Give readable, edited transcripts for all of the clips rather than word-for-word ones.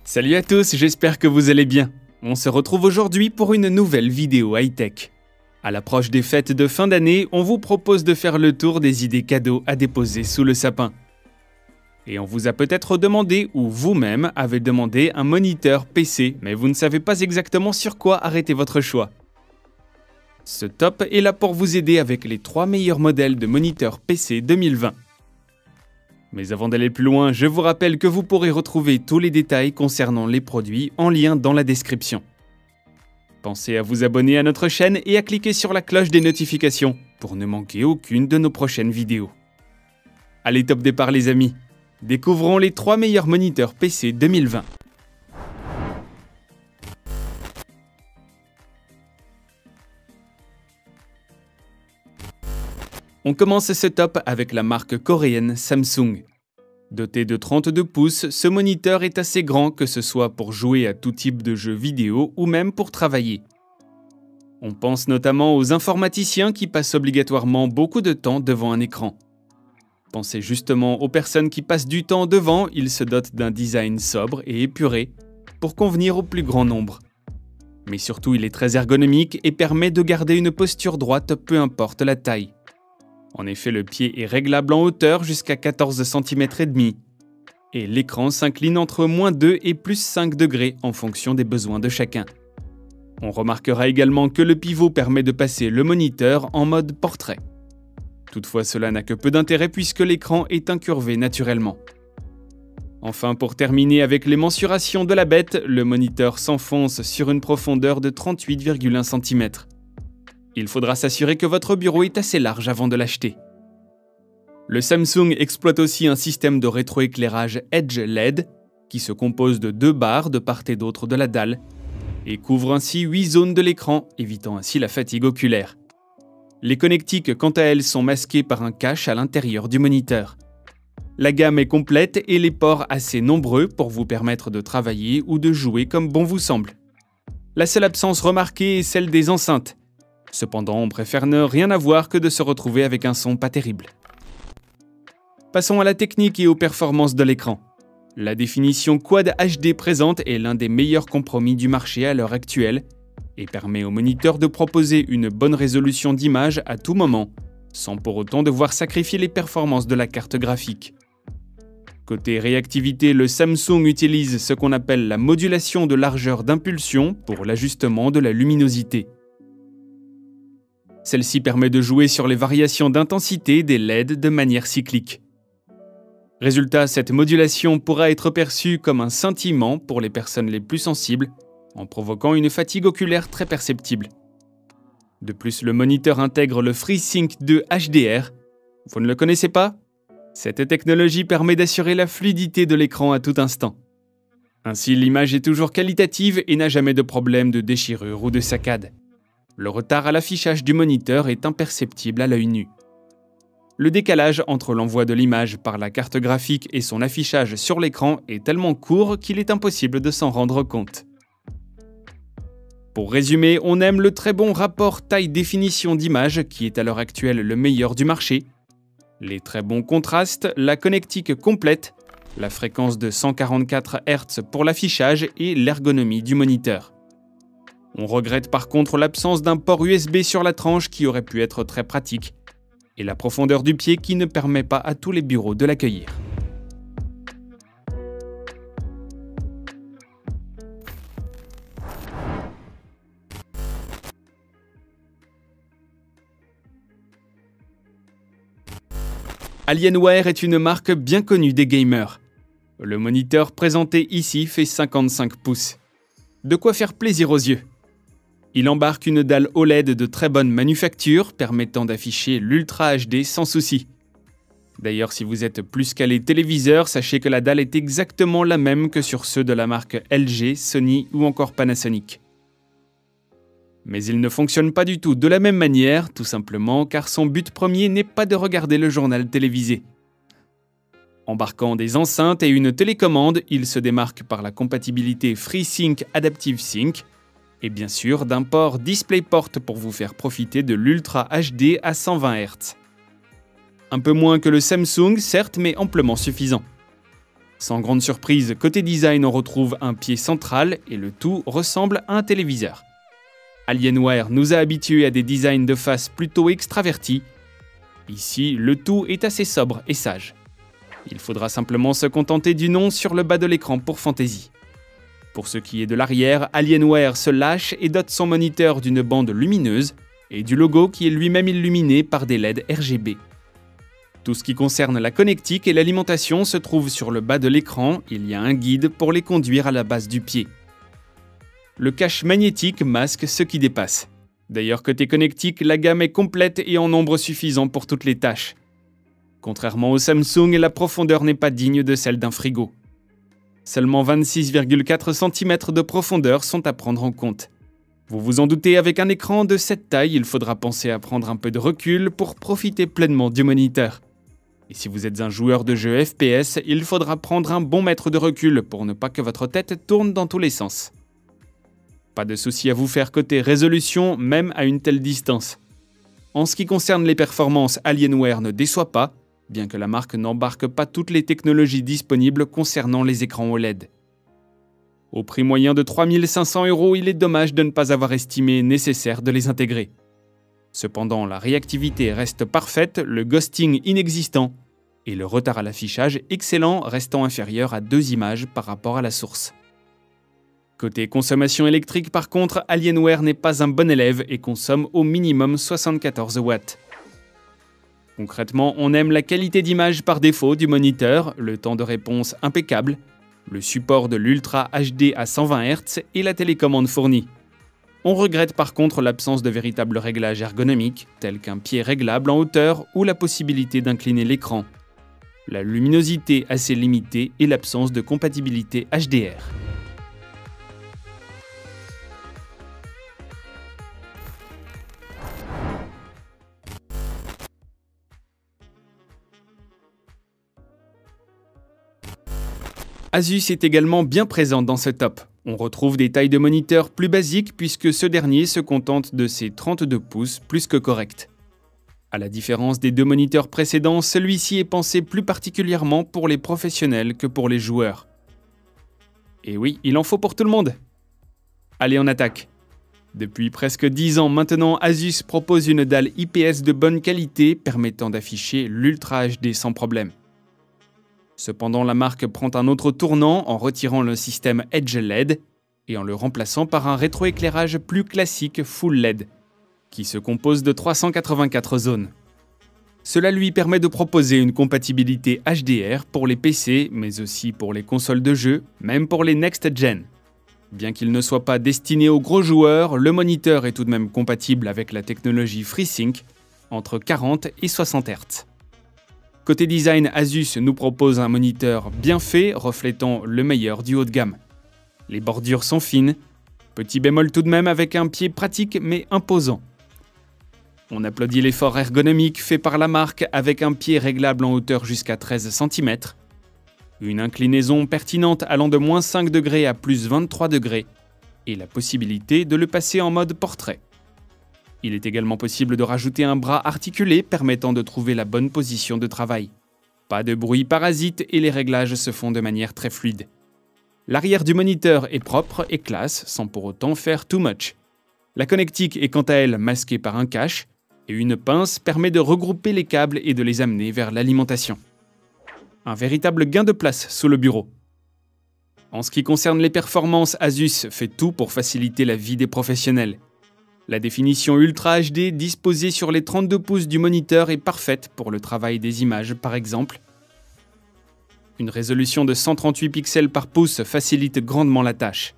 Salut à tous, j'espère que vous allez bien. On se retrouve aujourd'hui pour une nouvelle vidéo high-tech. À l'approche des fêtes de fin d'année, on vous propose de faire le tour des idées cadeaux à déposer sous le sapin. Et on vous a peut-être demandé, ou vous-même avez demandé, un moniteur PC, mais vous ne savez pas exactement sur quoi arrêter votre choix. Ce top est là pour vous aider avec les 3 meilleurs modèles de moniteurs PC 2020. Mais avant d'aller plus loin, je vous rappelle que vous pourrez retrouver tous les détails concernant les produits en lien dans la description. Pensez à vous abonner à notre chaîne et à cliquer sur la cloche des notifications pour ne manquer aucune de nos prochaines vidéos. Allez, top départ les amis! Découvrons les 3 meilleurs moniteurs PC 2020. On commence ce top avec la marque coréenne Samsung. Doté de 32 pouces, ce moniteur est assez grand que ce soit pour jouer à tout type de jeux vidéo ou même pour travailler. On pense notamment aux informaticiens qui passent obligatoirement beaucoup de temps devant un écran. Pensez justement aux personnes qui passent du temps devant, il se dote d'un design sobre et épuré pour convenir au plus grand nombre. Mais surtout, il est très ergonomique et permet de garder une posture droite peu importe la taille. En effet, le pied est réglable en hauteur jusqu'à 14 cm et demi. Et l'écran s'incline entre -2 et +5 degrés en fonction des besoins de chacun. On remarquera également que le pivot permet de passer le moniteur en mode portrait. Toutefois, cela n'a que peu d'intérêt puisque l'écran est incurvé naturellement. Enfin, pour terminer avec les mensurations de la bête, le moniteur s'enfonce sur une profondeur de 38,1 cm. Il faudra s'assurer que votre bureau est assez large avant de l'acheter. Le Samsung exploite aussi un système de rétroéclairage Edge LED qui se compose de 2 barres de part et d'autre de la dalle et couvre ainsi 8 zones de l'écran, évitant ainsi la fatigue oculaire. Les connectiques, quant à elles, sont masquées par un cache à l'intérieur du moniteur. La gamme est complète et les ports assez nombreux pour vous permettre de travailler ou de jouer comme bon vous semble. La seule absence remarquée est celle des enceintes. Cependant, on préfère ne rien avoir que de se retrouver avec un son pas terrible. Passons à la technique et aux performances de l'écran. La définition Quad HD présente est l'un des meilleurs compromis du marché à l'heure actuelle et permet au moniteur de proposer une bonne résolution d'image à tout moment, sans pour autant devoir sacrifier les performances de la carte graphique. Côté réactivité, le Samsung utilise ce qu'on appelle la modulation de largeur d'impulsion pour l'ajustement de la luminosité. Celle-ci permet de jouer sur les variations d'intensité des LED de manière cyclique. Résultat, cette modulation pourra être perçue comme un scintillement pour les personnes les plus sensibles, en provoquant une fatigue oculaire très perceptible. De plus, le moniteur intègre le FreeSync 2 HDR. Vous ne le connaissez pas? Cette technologie permet d'assurer la fluidité de l'écran à tout instant. Ainsi, l'image est toujours qualitative et n'a jamais de problème de déchirure ou de saccade. Le retard à l'affichage du moniteur est imperceptible à l'œil nu. Le décalage entre l'envoi de l'image par la carte graphique et son affichage sur l'écran est tellement court qu'il est impossible de s'en rendre compte. Pour résumer, on aime le très bon rapport taille-définition d'image qui est à l'heure actuelle le meilleur du marché, les très bons contrastes, la connectique complète, la fréquence de 144 Hz pour l'affichage et l'ergonomie du moniteur. On regrette par contre l'absence d'un port USB sur la tranche qui aurait pu être très pratique, et la profondeur du pied qui ne permet pas à tous les bureaux de l'accueillir. Alienware est une marque bien connue des gamers. Le moniteur présenté ici fait 55 pouces. De quoi faire plaisir aux yeux. Il embarque une dalle OLED de très bonne manufacture, permettant d'afficher l'Ultra HD sans souci. D'ailleurs, si vous êtes plus calé téléviseur, sachez que la dalle est exactement la même que sur ceux de la marque LG, Sony ou encore Panasonic. Mais il ne fonctionne pas du tout de la même manière, tout simplement car son but premier n'est pas de regarder le journal télévisé. Embarquant des enceintes et une télécommande, il se démarque par la compatibilité FreeSync Adaptive Sync, et bien sûr d'un port DisplayPort pour vous faire profiter de l'Ultra HD à 120 Hz. Un peu moins que le Samsung, certes, mais amplement suffisant. Sans grande surprise, côté design, on retrouve un pied central et le tout ressemble à un téléviseur. Alienware nous a habitués à des designs de face plutôt extravertis. Ici, le tout est assez sobre et sage. Il faudra simplement se contenter du nom sur le bas de l'écran pour fantaisie. Pour ce qui est de l'arrière, Alienware se lâche et dote son moniteur d'une bande lumineuse et du logo qui est lui-même illuminé par des LED RGB. Tout ce qui concerne la connectique et l'alimentation se trouve sur le bas de l'écran, il y a un guide pour les conduire à la base du pied. Le cache magnétique masque ce qui dépasse. D'ailleurs, côté connectique, la gamme est complète et en nombre suffisant pour toutes les tâches. Contrairement au Samsung, la profondeur n'est pas digne de celle d'un frigo. Seulement 26,4 cm de profondeur sont à prendre en compte. Vous vous en doutez, avec un écran de cette taille, il faudra penser à prendre un peu de recul pour profiter pleinement du moniteur. Et si vous êtes un joueur de jeux FPS, il faudra prendre un bon mètre de recul pour ne pas que votre tête tourne dans tous les sens. Pas de souci à vous faire côté résolution, même à une telle distance. En ce qui concerne les performances, Alienware ne déçoit pas, bien que la marque n'embarque pas toutes les technologies disponibles concernant les écrans OLED. Au prix moyen de 3 500 €, il est dommage de ne pas avoir estimé nécessaire de les intégrer. Cependant, la réactivité reste parfaite, le ghosting inexistant, et le retard à l'affichage excellent, restant inférieur à 2 images par rapport à la source. Côté consommation électrique par contre, Alienware n'est pas un bon élève et consomme au minimum 74 watts. Concrètement, on aime la qualité d'image par défaut du moniteur, le temps de réponse impeccable, le support de l'Ultra HD à 120 Hz et la télécommande fournie. On regrette par contre l'absence de véritable réglage ergonomique, tel qu'un pied réglable en hauteur ou la possibilité d'incliner l'écran, la luminosité assez limitée et l'absence de compatibilité HDR. Asus est également bien présente dans ce top. On retrouve des tailles de moniteurs plus basiques puisque ce dernier se contente de ses 32 pouces plus que corrects. À la différence des deux moniteurs précédents, celui-ci est pensé plus particulièrement pour les professionnels que pour les joueurs. Et oui, il en faut pour tout le monde. Allez, on attaque. Depuis presque 10 ans maintenant, Asus propose une dalle IPS de bonne qualité permettant d'afficher l'Ultra HD sans problème. Cependant, la marque prend un autre tournant en retirant le système Edge LED et en le remplaçant par un rétroéclairage plus classique Full LED, qui se compose de 384 zones. Cela lui permet de proposer une compatibilité HDR pour les PC, mais aussi pour les consoles de jeux, même pour les next-gen. Bien qu'il ne soit pas destiné aux gros joueurs, le moniteur est tout de même compatible avec la technologie FreeSync entre 40 et 60 Hz. Côté design, Asus nous propose un moniteur bien fait, reflétant le meilleur du haut de gamme. Les bordures sont fines, petit bémol tout de même avec un pied pratique mais imposant. On applaudit l'effort ergonomique fait par la marque avec un pied réglable en hauteur jusqu'à 13 cm, une inclinaison pertinente allant de -5 degrés à +23 degrés et la possibilité de le passer en mode portrait. Il est également possible de rajouter un bras articulé permettant de trouver la bonne position de travail. Pas de bruit parasite et les réglages se font de manière très fluide. L'arrière du moniteur est propre et classe sans pour autant faire too much. La connectique est quant à elle masquée par un cache et une pince permet de regrouper les câbles et de les amener vers l'alimentation. Un véritable gain de place sous le bureau. En ce qui concerne les performances, Asus fait tout pour faciliter la vie des professionnels. La définition Ultra HD disposée sur les 32 pouces du moniteur est parfaite pour le travail des images par exemple. Une résolution de 138 pixels par pouce facilite grandement la tâche.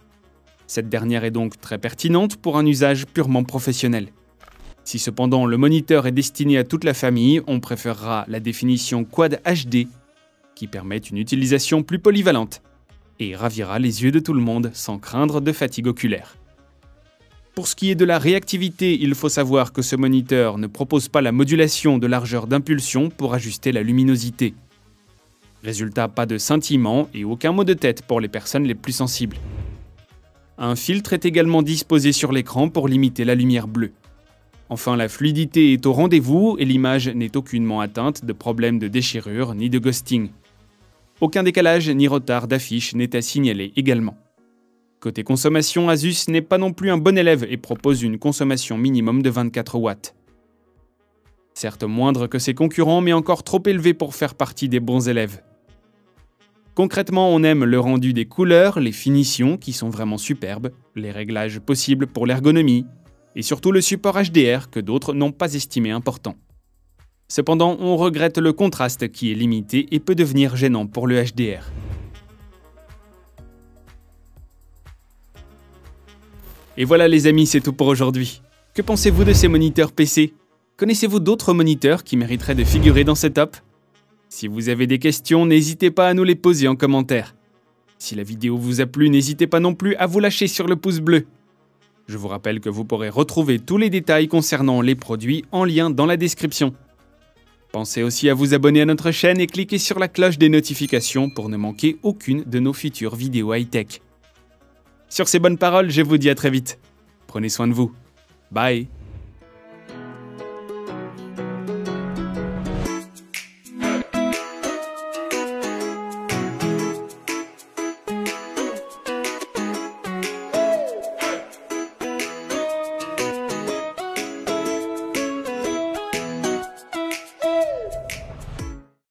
Cette dernière est donc très pertinente pour un usage purement professionnel. Si cependant le moniteur est destiné à toute la famille, on préférera la définition Quad HD qui permet une utilisation plus polyvalente et ravira les yeux de tout le monde sans craindre de fatigue oculaire. Pour ce qui est de la réactivité, il faut savoir que ce moniteur ne propose pas la modulation de largeur d'impulsion pour ajuster la luminosité. Résultat, pas de scintillement et aucun mot de tête pour les personnes les plus sensibles. Un filtre est également disposé sur l'écran pour limiter la lumière bleue. Enfin, la fluidité est au rendez-vous et l'image n'est aucunement atteinte de problèmes de déchirure ni de ghosting. Aucun décalage ni retard d'affiche n'est à signaler également. Côté consommation, Asus n'est pas non plus un bon élève et propose une consommation minimum de 24 watts. Certes moindre que ses concurrents, mais encore trop élevé pour faire partie des bons élèves. Concrètement, on aime le rendu des couleurs, les finitions qui sont vraiment superbes, les réglages possibles pour l'ergonomie, et surtout le support HDR que d'autres n'ont pas estimé important. Cependant, on regrette le contraste qui est limité et peut devenir gênant pour le HDR. Et voilà les amis, c'est tout pour aujourd'hui. Que pensez-vous de ces moniteurs PC? Connaissez-vous d'autres moniteurs qui mériteraient de figurer dans ce top? Si vous avez des questions, n'hésitez pas à nous les poser en commentaire. Si la vidéo vous a plu, n'hésitez pas non plus à vous lâcher sur le pouce bleu. Je vous rappelle que vous pourrez retrouver tous les détails concernant les produits en lien dans la description. Pensez aussi à vous abonner à notre chaîne et cliquez sur la cloche des notifications pour ne manquer aucune de nos futures vidéos high-tech. Sur ces bonnes paroles, je vous dis à très vite. Prenez soin de vous. Bye.